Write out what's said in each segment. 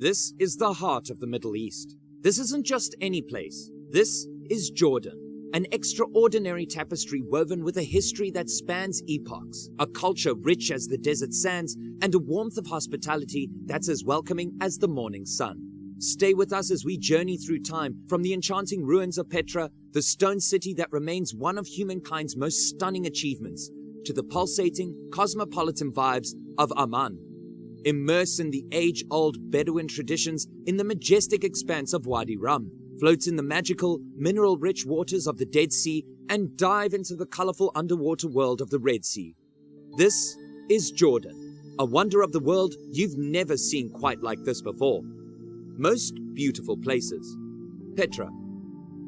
This is the heart of the Middle East. This isn't just any place. This is Jordan, an extraordinary tapestry woven with a history that spans epochs, a culture rich as the desert sands, and a warmth of hospitality that's as welcoming as the morning sun. Stay with us as we journey through time, from the enchanting ruins of Petra, the stone city that remains one of humankind's most stunning achievements, to the pulsating, cosmopolitan vibes of Amman. Immerse in the age-old Bedouin traditions in the majestic expanse of Wadi Rum, float in the magical, mineral-rich waters of the Dead Sea, and dive into the colorful underwater world of the Red Sea. This is Jordan, a wonder of the world you've never seen quite like this before. Most beautiful places. Petra.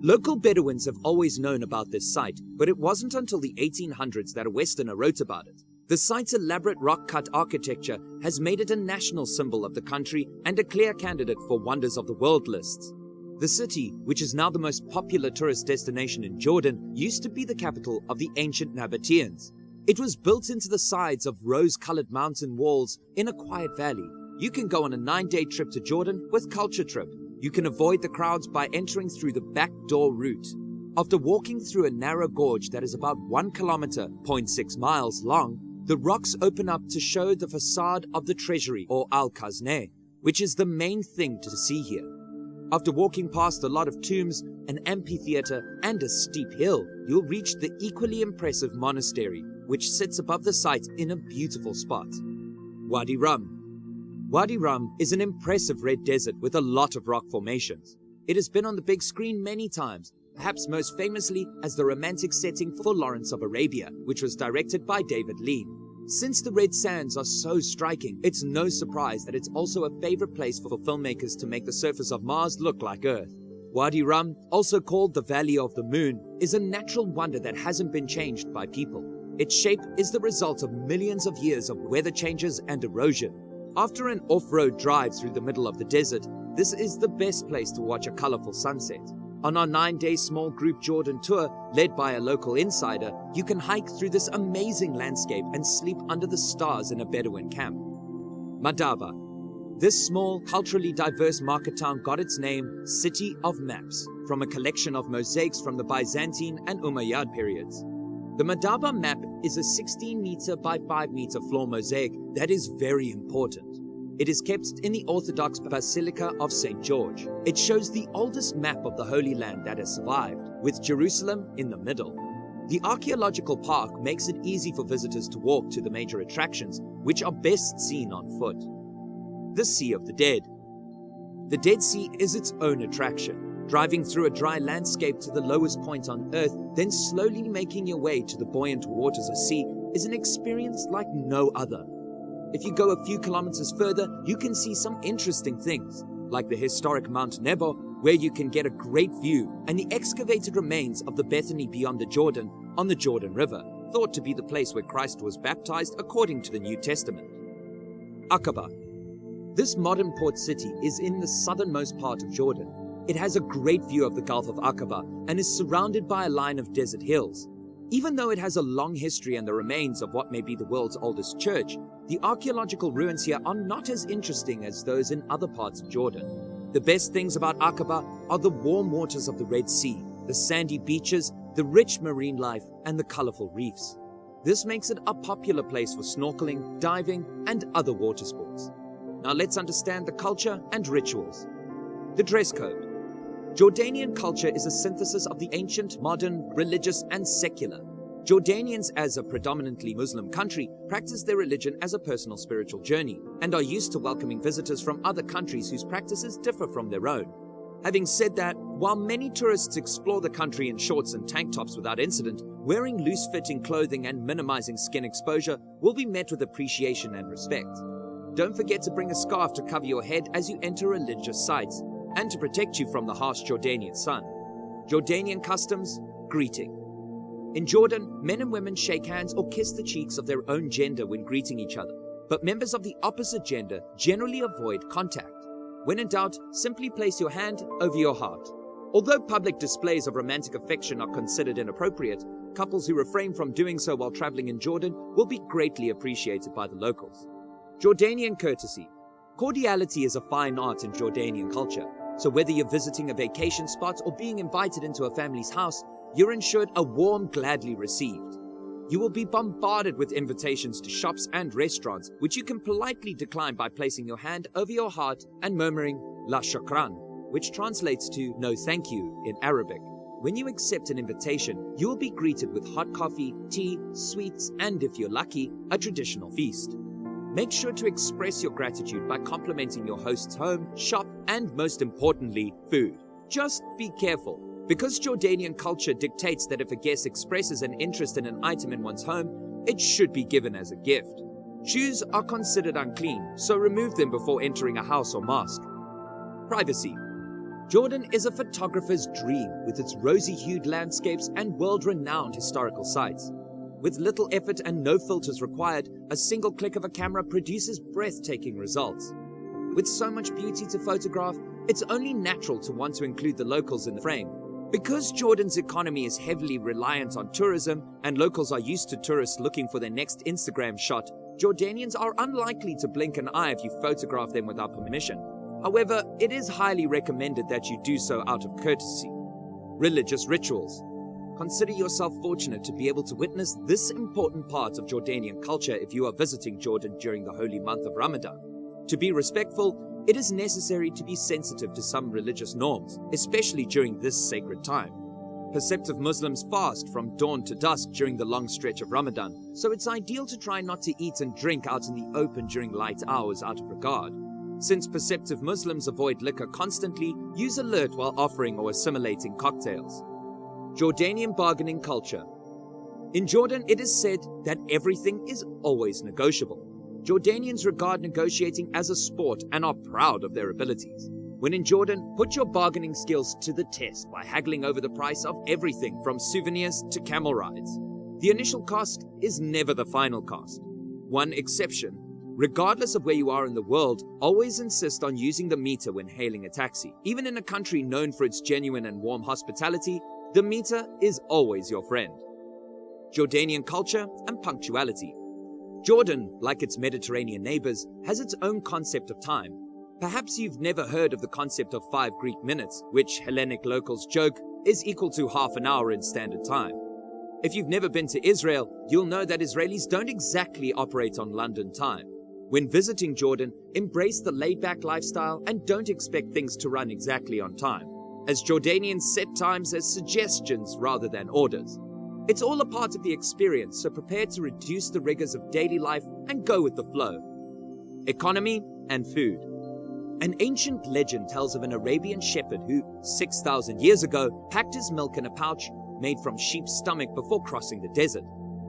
Local Bedouins have always known about this site, but it wasn't until the 1800s that a Westerner wrote about it. The site's elaborate rock-cut architecture has made it a national symbol of the country and a clear candidate for Wonders of the World lists. The city, which is now the most popular tourist destination in Jordan, used to be the capital of the ancient Nabateans. It was built into the sides of rose-colored mountain walls in a quiet valley. You can go on a 9-day trip to Jordan with Culture Trip. You can avoid the crowds by entering through the back door route. After walking through a narrow gorge that is about 1 kilometer, 0.6 miles long, the rocks open up to show the facade of the treasury, or Al-Khazneh, which is the main thing to see here. After walking past a lot of tombs, an amphitheater, and a steep hill, you'll reach the equally impressive monastery, which sits above the site in a beautiful spot. Wadi Rum. Wadi Rum is an impressive red desert with a lot of rock formations. It has been on the big screen many times, perhaps most famously as the romantic setting for Lawrence of Arabia, which was directed by David Lean. Since the red sands are so striking, it's no surprise that it's also a favorite place for filmmakers to make the surface of Mars look like Earth. Wadi Rum, also called the Valley of the Moon, is a natural wonder that hasn't been changed by people. Its shape is the result of millions of years of weather changes and erosion. After an off-road drive through the middle of the desert, this is the best place to watch a colorful sunset. On our 9-day small group Jordan tour, led by a local insider, you can hike through this amazing landscape and sleep under the stars in a Bedouin camp. Madaba. This small, culturally diverse market town got its name, City of Maps, from a collection of mosaics from the Byzantine and Umayyad periods. The Madaba map is a 16-meter by 5-meter floor mosaic that is very important. It is kept in the Orthodox Basilica of St. George. It shows the oldest map of the Holy Land that has survived, with Jerusalem in the middle. The archaeological park makes it easy for visitors to walk to the major attractions, which are best seen on foot. The Sea of the Dead. The Dead Sea is its own attraction. Driving through a dry landscape to the lowest point on Earth, then slowly making your way to the buoyant waters of sea is an experience like no other. If you go a few kilometers further, you can see some interesting things, like the historic Mount Nebo, where you can get a great view, and the excavated remains of the Bethany beyond the Jordan on the Jordan River, thought to be the place where Christ was baptized according to the New Testament. Aqaba. This modern port city is in the southernmost part of Jordan. It has a great view of the Gulf of Aqaba and is surrounded by a line of desert hills. Even though it has a long history and the remains of what may be the world's oldest church, the archaeological ruins here are not as interesting as those in other parts of Jordan. The best things about Aqaba are the warm waters of the Red Sea, the sandy beaches, the rich marine life, and the colorful reefs. This makes it a popular place for snorkeling, diving, and other water sports. Now let's understand the culture and rituals. The dress code. Jordanian culture is a synthesis of the ancient, modern, religious, and secular. Jordanians, as a predominantly Muslim country, practice their religion as a personal spiritual journey and are used to welcoming visitors from other countries whose practices differ from their own. Having said that, while many tourists explore the country in shorts and tank tops without incident, wearing loose-fitting clothing and minimizing skin exposure will be met with appreciation and respect. Don't forget to bring a scarf to cover your head as you enter religious sites, and to protect you from the harsh Jordanian sun. Jordanian customs, greeting. In Jordan, men and women shake hands or kiss the cheeks of their own gender when greeting each other, but members of the opposite gender generally avoid contact. When in doubt, simply place your hand over your heart. Although public displays of romantic affection are considered inappropriate, couples who refrain from doing so while traveling in Jordan will be greatly appreciated by the locals. Jordanian courtesy. Cordiality is a fine art in Jordanian culture, so whether you're visiting a vacation spot or being invited into a family's house, you're ensured a warm, gladly received. You will be bombarded with invitations to shops and restaurants, which you can politely decline by placing your hand over your heart and murmuring La Shukran, which translates to no thank you in Arabic. When you accept an invitation, you will be greeted with hot coffee, tea, sweets, and if you're lucky, a traditional feast. Make sure to express your gratitude by complimenting your host's home, shop, and most importantly, food. Just be careful, because Jordanian culture dictates that if a guest expresses an interest in an item in one's home, it should be given as a gift. Shoes are considered unclean, so remove them before entering a house or mosque. Privacy. Jordan is a photographer's dream with its rosy-hued landscapes and world-renowned historical sites. With little effort and no filters required, a single click of a camera produces breathtaking results. With so much beauty to photograph, it's only natural to want to include the locals in the frame. Because Jordan's economy is heavily reliant on tourism and locals are used to tourists looking for their next Instagram shot, Jordanians are unlikely to blink an eye if you photograph them without permission. However, it is highly recommended that you do so out of courtesy. Religious rituals. Consider yourself fortunate to be able to witness this important part of Jordanian culture if you are visiting Jordan during the holy month of Ramadan. To be respectful, it is necessary to be sensitive to some religious norms, especially during this sacred time. Perceptive Muslims fast from dawn to dusk during the long stretch of Ramadan, so it's ideal to try not to eat and drink out in the open during light hours out of regard. Since perceptive Muslims avoid liquor constantly, use alert while offering or assimilating cocktails. Jordanian bargaining culture. In Jordan, it is said that everything is always negotiable. Jordanians regard negotiating as a sport and are proud of their abilities. When in Jordan, put your bargaining skills to the test by haggling over the price of everything from souvenirs to camel rides. The initial cost is never the final cost. One exception: regardless of where you are in the world, always insist on using the meter when hailing a taxi. Even in a country known for its genuine and warm hospitality, the meter is always your friend. Jordanian culture and punctuality. Jordan, like its Mediterranean neighbors, has its own concept of time. Perhaps you've never heard of the concept of 5 Greek minutes, which Hellenic locals joke is equal to half an hour in standard time. If you've never been to Israel, you'll know that Israelis don't exactly operate on London time. When visiting Jordan, embrace the laid-back lifestyle and don't expect things to run exactly on time, as Jordanians set times as suggestions rather than orders. It's all a part of the experience, so prepare to reduce the rigors of daily life and go with the flow. Economy and food. An ancient legend tells of an Arabian shepherd who, 6,000 years ago, packed his milk in a pouch made from sheep's stomach before crossing the desert.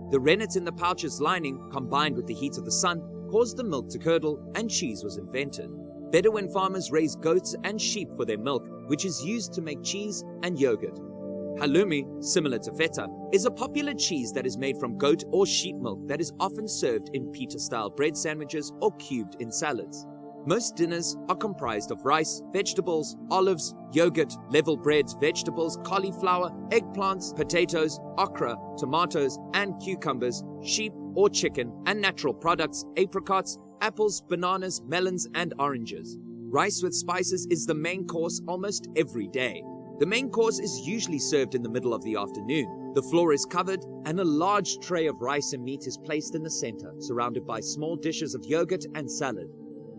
The rennet in the pouch's lining, combined with the heat of the sun, caused the milk to curdle and cheese was invented. Bedouin farmers raise goats and sheep for their milk, which is used to make cheese and yogurt. Halloumi, similar to feta, is a popular cheese that is made from goat or sheep milk that is often served in pita-style bread sandwiches or cubed in salads. Most dinners are comprised of rice, vegetables, olives, yogurt, level breads, vegetables, cauliflower, eggplants, potatoes, okra, tomatoes, and cucumbers, sheep or chicken, and natural products, apricots, apples, bananas, melons, and oranges. Rice with spices is the main course almost every day. The main course is usually served in the middle of the afternoon. The floor is covered, and a large tray of rice and meat is placed in the center, surrounded by small dishes of yogurt and salad.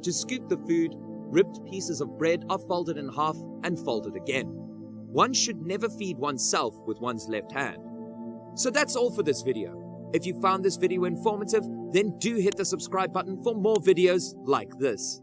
To scoop the food, ripped pieces of bread are folded in half and folded again. One should never feed oneself with one's left hand. So that's all for this video. If you found this video informative, then do hit the subscribe button for more videos like this.